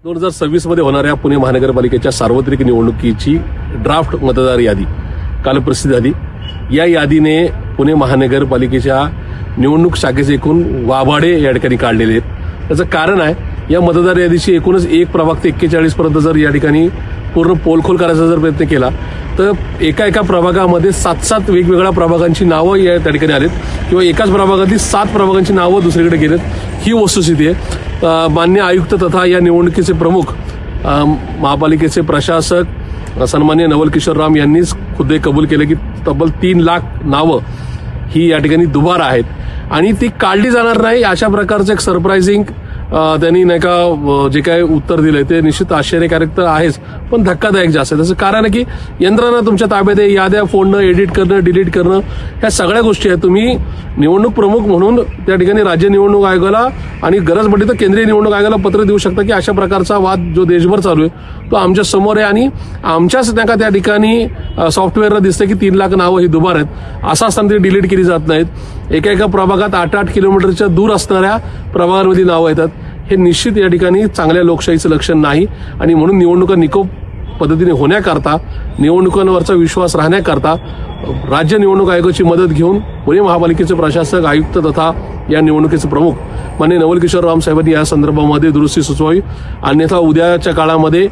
2026 मध्ये होणाऱ्या पुणे महानगरपालिकेच्या सार्वत्रिक निवडणुकीची ड्राफ्ट मतदार यादी काल प्रसिद्ध झाली। या यादीने पुणे महानगरपालिकेच्या निवडणूक शाखेचे एकूण वाभाडे या ठिकाणी काढलेले आहेत। त्याचं कारण आहे, या मतदार यादीची एकूणच 1 प्रभाग ते 41 पर्यंत जर या ठिकाणी पूर्ण पोलखोल करायचा जर प्रयत्न केला तर एका प्रभागामध्ये 7 वेगवेगळ्या प्रभागांची नावं या त्या ठिकाणी आलेत किंवा एकाच प्रभागातील 7 प्रभागांची नावं दुसरीकडे गेलेत। ही वस्तुस्थिती आहे। मान्य आयुक्त तथा या निवडणुकीचे प्रमुख महापालिकेचे प्रशासक सन्मान्य नवल किशोर राम यांनीच खुद्द कबूल केले की तब्बल 3 लाख नावं ही या ठिकाणी दुबार आहेत आणि ती काढली जाणार नाही। अशा प्रकारचं एक सरप्राइझिंग त्यांनी नाही का जे काय उत्तर दिलंय ते निश्चित आश्चर्यकारक तर आहेच, पण धक्कादायक जास्त आहे। त्याचं कारण आहे की यंत्रणा तुमच्या ताब्यात आहे, याद्या फोडणं, एडिट करणं, डिलीट करणं, ह्या सगळ्या गोष्टी आहेत। तुम्ही निवडणूक प्रमुख म्हणून त्या ठिकाणी राज्य निवडणूक आयोगाला आणि गरज पडली तर केंद्रीय निवडणूक आयोगाला पत्र देऊ शकता की अशा प्रकारचा वाद जो देशभर चालू आहे तो आमच्या समोर आहे आणि आमच्याच नाही का त्या ठिकाणी सॉफ्टवेअरला दिसतं की 3 लाख नावं ही दुबार आहेत। असं असताना ती डिलीट केली जात नाहीत। एका प्रभागात 8 किलोमीटरच्या दूर असणाऱ्या प्रभागांमध्ये नावं येतात। हे निश्चित या ठिकाणी चांगल्या लोकशाहीचं लक्षण नाही आणि म्हणून निवडणुका निकोप पद्धतीने होण्याकरता, निवडणुकांवरचा विश्वास राहण्याकरता राज्य निवडणूक आयोगाची मदत घेऊन पुणे महापालिकेचे प्रशासक, आयुक्त तथा या निवडणुकीचे प्रमुख माननीय नवल किशोर राम साहेबांनी या संदर्भामध्ये दुरुस्ती सुचवावी, अन्यथा उद्याच्या काळामध्ये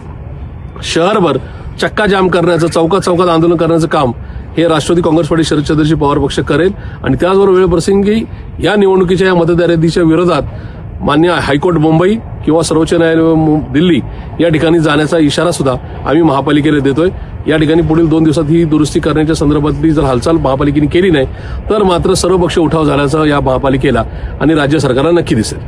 शहरभर चक्का जाम करण्याचं, चौकात आंदोलन करण्याचं काम हे राष्ट्रवादी काँग्रेस पार्टी शरदचंद्रजी पवार पक्ष करेल आणि त्याचबरोबर वेळप्रसंगी या निवडणुकीच्या या मतदार यादीच्या विरोधात मान्य हायकोर्ट मुंबई किंवा सर्वोच्च न्यायालय दिल्ली या ठिकाणी जाण्याचा इशारा सुद्धा आम्ही महापालिकेला देतोय। या ठिकाणी पुढील 2 दिवसात ही दुरुस्ती करण्याच्या संदर्भातली जर हालचाल महापालिकेने केली नाही तर मात्र सर्व पक्ष उठाव झाल्याचं या महापालिकेला आणि राज्य सरकारला नक्की दिसेल।